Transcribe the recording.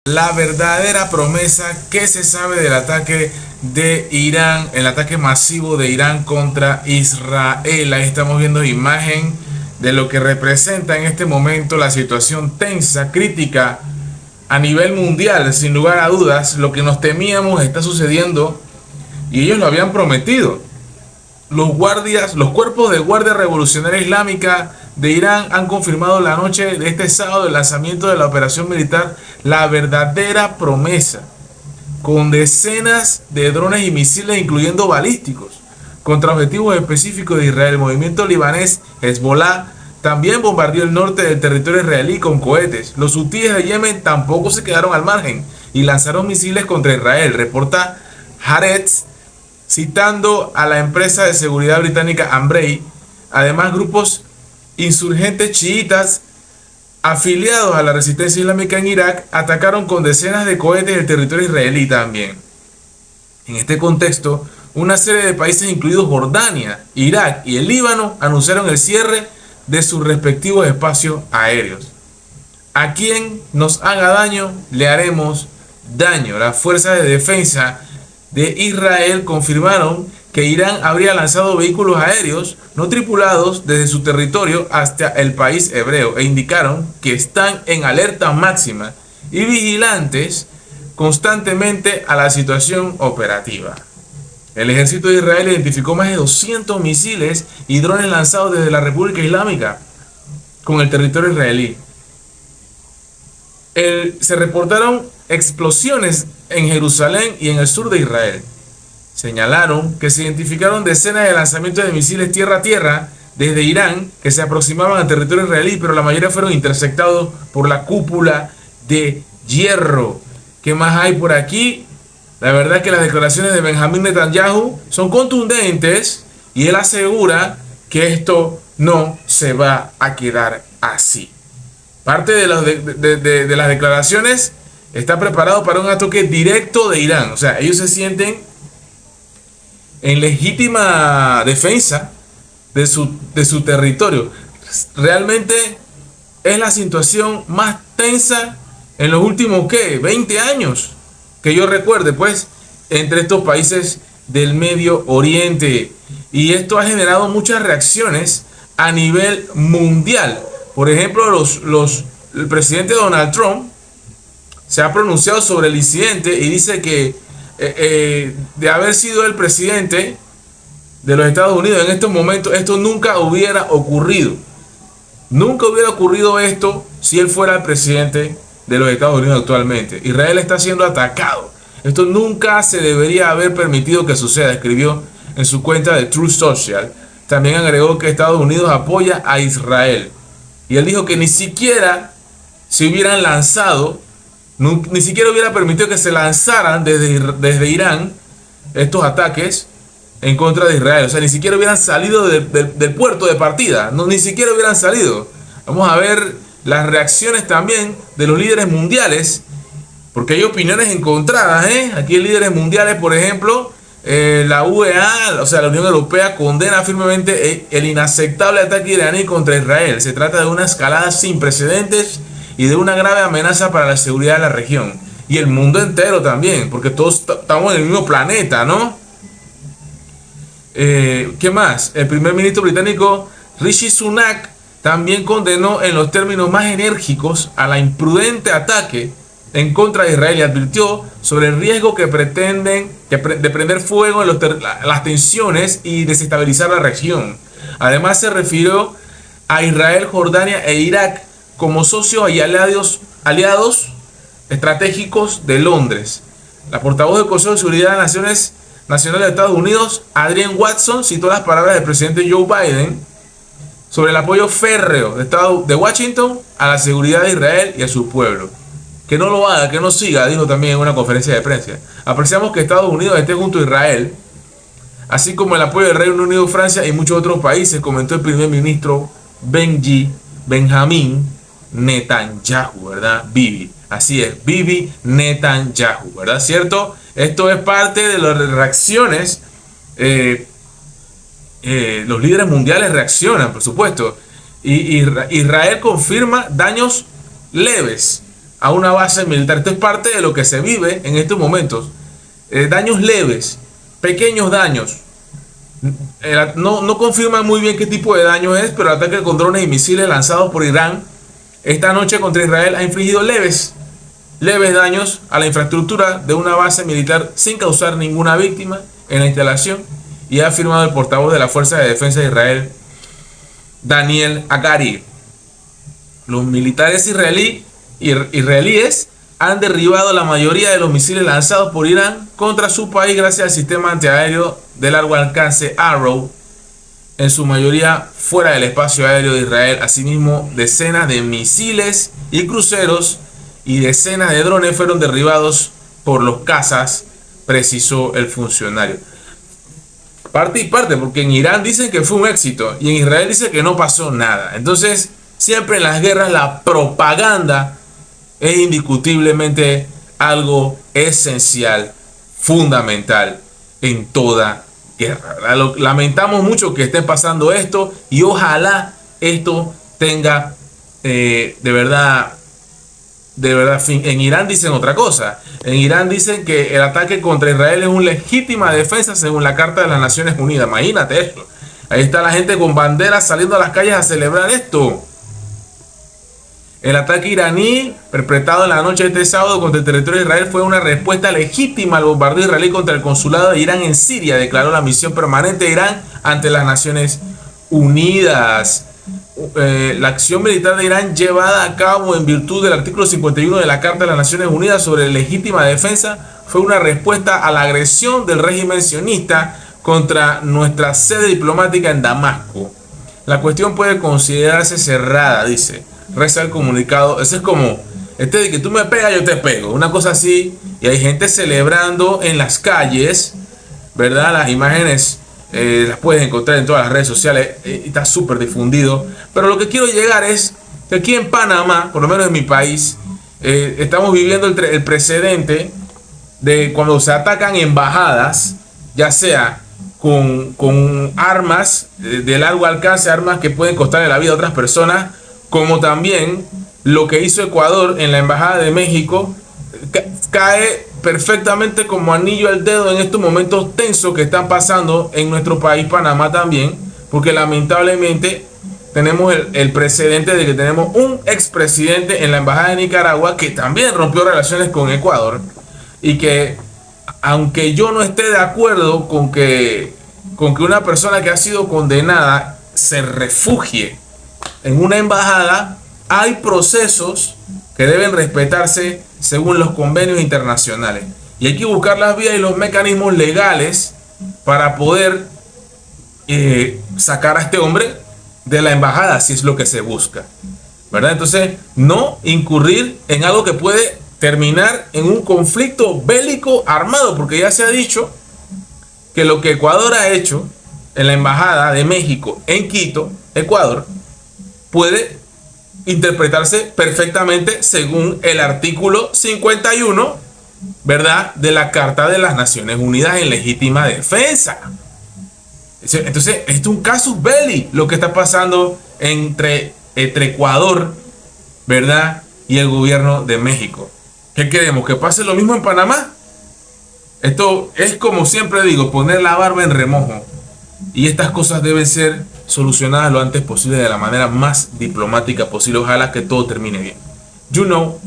La verdadera promesa que se sabe del ataque de Irán, el ataque masivo de Irán contra Israel. Ahí estamos viendo imagen de lo que representa en este momento la situación tensa, crítica a nivel mundial. Sin lugar a dudas, lo que nos temíamos está sucediendo y ellos lo habían prometido. Los cuerpos de Guardia Revolucionaria Islámica de Irán han confirmado la noche de este sábado el lanzamiento de la operación militar La Verdadera Promesa, con decenas de drones y misiles, incluyendo balísticos, contra objetivos específicos de Israel. El movimiento libanés Hezbollah también bombardeó el norte del territorio israelí con cohetes. Los hutíes de Yemen tampoco se quedaron al margen y lanzaron misiles contra Israel, reporta Haaretz, citando a la empresa de seguridad británica Ambrey. Además, grupos insurgentes chiitas afiliados a la resistencia islámica en Irak atacaron con decenas de cohetes el territorio israelí también. En este contexto, una serie de países, incluidos Jordania, Irak y el Líbano, anunciaron el cierre de sus respectivos espacios aéreos. A quien nos haga daño, le haremos daño. Las fuerzas de defensa de Israel confirmaron que Irán habría lanzado vehículos aéreos no tripulados desde su territorio hasta el país hebreo e indicaron que están en alerta máxima y vigilantes constantemente a la situación operativa. El ejército de Israel identificó más de 200 misiles y drones lanzados desde la República Islámica con el territorio israelí. Se reportaron explosiones en Jerusalén y en el sur de Israel. Señalaron que se identificaron decenas de lanzamientos de misiles tierra a tierra desde Irán que se aproximaban al territorio israelí, pero la mayoría fueron interceptados por la cúpula de hierro. ¿Qué más hay por aquí? La verdad es que las declaraciones de Benjamín Netanyahu son contundentes y él asegura que esto no se va a quedar así. Parte de las declaraciones está preparado para un ataque directo de Irán. O sea, ellos se sienten en legítima defensa de su territorio. Realmente es la situación más tensa en los últimos, ¿qué? 20 años, que yo recuerde, pues, entre estos países del Medio Oriente. Y esto ha generado muchas reacciones a nivel mundial. Por ejemplo, el presidente Donald Trump se ha pronunciado sobre el incidente y dice que de haber sido el presidente de los Estados Unidos en estos momentos, esto nunca hubiera ocurrido. Nunca hubiera ocurrido esto si él fuera el presidente de los Estados Unidos actualmente. Israel está siendo atacado. Esto nunca se debería haber permitido que suceda, escribió en su cuenta de Truth Social. También agregó que Estados Unidos apoya a Israel. Y él dijo que ni siquiera se hubieran lanzado, ni siquiera hubiera permitido que se lanzaran desde Irán estos ataques en contra de Israel. O sea, ni siquiera hubieran salido del puerto de partida. No, ni siquiera hubieran salido. Vamos a ver las reacciones también de los líderes mundiales, porque hay opiniones encontradas, Aquí hay líderes mundiales, por ejemplo, la UEA, o sea, la Unión Europea, condena firmemente el inaceptable ataque iraní contra Israel. Se trata de una escalada sin precedentes y de una grave amenaza para la seguridad de la región y el mundo entero también, porque todos estamos en el mismo planeta, ¿no? ¿Qué más? El primer ministro británico Rishi Sunak también condenó en los términos más enérgicos a la imprudente ataque en contra de Israel y advirtió sobre el riesgo de prender fuego en las tensiones y desestabilizar la región. Además, se refirió a Israel, Jordania e Irak como socios y aliados estratégicos de Londres. La portavoz del Consejo de Seguridad de Naciones Nacional de Estados Unidos, Adrienne Watson, citó las palabras del presidente Joe Biden sobre el apoyo férreo de Washington a la seguridad de Israel y a su pueblo. Que no lo haga, que no siga, dijo también en una conferencia de prensa. Apreciamos que Estados Unidos esté junto a Israel, así como el apoyo del Reino Unido, Francia y muchos otros países, comentó el primer ministro Benjamín Netanyahu, ¿verdad? Bibi, así es, Bibi Netanyahu, ¿verdad? ¿Cierto? Esto es parte de las reacciones. Los líderes mundiales reaccionan, por supuesto. Y Israel confirma daños leves a una base militar. Esto es parte de lo que se vive en estos momentos. Daños leves, pequeños daños. No confirman muy bien qué tipo de daño es, pero el ataque con drones y misiles lanzados por Irán esta noche contra Israel ha infligido leves daños a la infraestructura de una base militar sin causar ninguna víctima en la instalación, y ha afirmado el portavoz de la Fuerza de Defensa de Israel, Daniel Hagari. Los militares israelíes han derribado la mayoría de los misiles lanzados por Irán contra su país gracias al sistema antiaéreo de largo alcance Arrow, en su mayoría fuera del espacio aéreo de Israel. Asimismo, decenas de misiles y cruceros y decenas de drones fueron derribados por los cazas, precisó el funcionario. Parte y parte, porque en Irán dicen que fue un éxito y en Israel dice que no pasó nada. Entonces, siempre en las guerras la propaganda es indiscutiblemente algo esencial, fundamental en toda guerra. Lamentamos mucho que esté pasando esto y ojalá esto tenga de verdad fin. En Irán dicen otra cosa. En Irán dicen que el ataque contra Israel es una legítima defensa según la Carta de las Naciones Unidas. Imagínate esto. Ahí está la gente con banderas saliendo a las calles a celebrar esto. El ataque iraní perpetrado en la noche de este sábado contra el territorio de Israel fue una respuesta legítima al bombardeo israelí contra el consulado de Irán en Siria, declaró la misión permanente de Irán ante las Naciones Unidas. La acción militar de Irán, llevada a cabo en virtud del artículo 51 de la Carta de las Naciones Unidas sobre legítima defensa, fue una respuesta a la agresión del régimen sionista contra nuestra sede diplomática en Damasco. La cuestión puede considerarse cerrada, dice. Reza el comunicado. Ese es como de que tú me pegas, yo te pego, una cosa así. Y hay gente celebrando en las calles, ¿verdad? Las imágenes las puedes encontrar en todas las redes sociales, está súper difundido. Pero lo que quiero llegar es que aquí en Panamá, por lo menos en mi país, estamos viviendo el precedente de cuando se atacan embajadas, ya sea con armas de largo alcance, armas que pueden costarle la vida a otras personas, como también lo que hizo Ecuador en la Embajada de México, cae perfectamente como anillo al dedo en estos momentos tensos que están pasando en nuestro país, Panamá también, porque lamentablemente tenemos el precedente de que tenemos un expresidente en la Embajada de Nicaragua que también rompió relaciones con Ecuador, y que aunque yo no esté de acuerdo con que una persona que ha sido condenada se refugie en una embajada, hay procesos que deben respetarse según los convenios internacionales. Y hay que buscar las vías y los mecanismos legales para poder sacar a este hombre de la embajada, si es lo que se busca, ¿verdad? Entonces, no incurrir en algo que puede terminar en un conflicto bélico armado, porque ya se ha dicho que lo que Ecuador ha hecho en la Embajada de México en Quito, Ecuador, puede interpretarse perfectamente según el artículo 51, ¿verdad?, de la Carta de las Naciones Unidas en legítima defensa. Entonces, esto es un casus belli lo que está pasando entre Ecuador, ¿verdad?, y el gobierno de México. ¿Qué queremos? ¿Que pase lo mismo en Panamá? Esto es, como siempre digo, poner la barba en remojo. Y estas cosas deben ser solucionadas lo antes posible de la manera más diplomática posible. Ojalá que todo termine bien. You know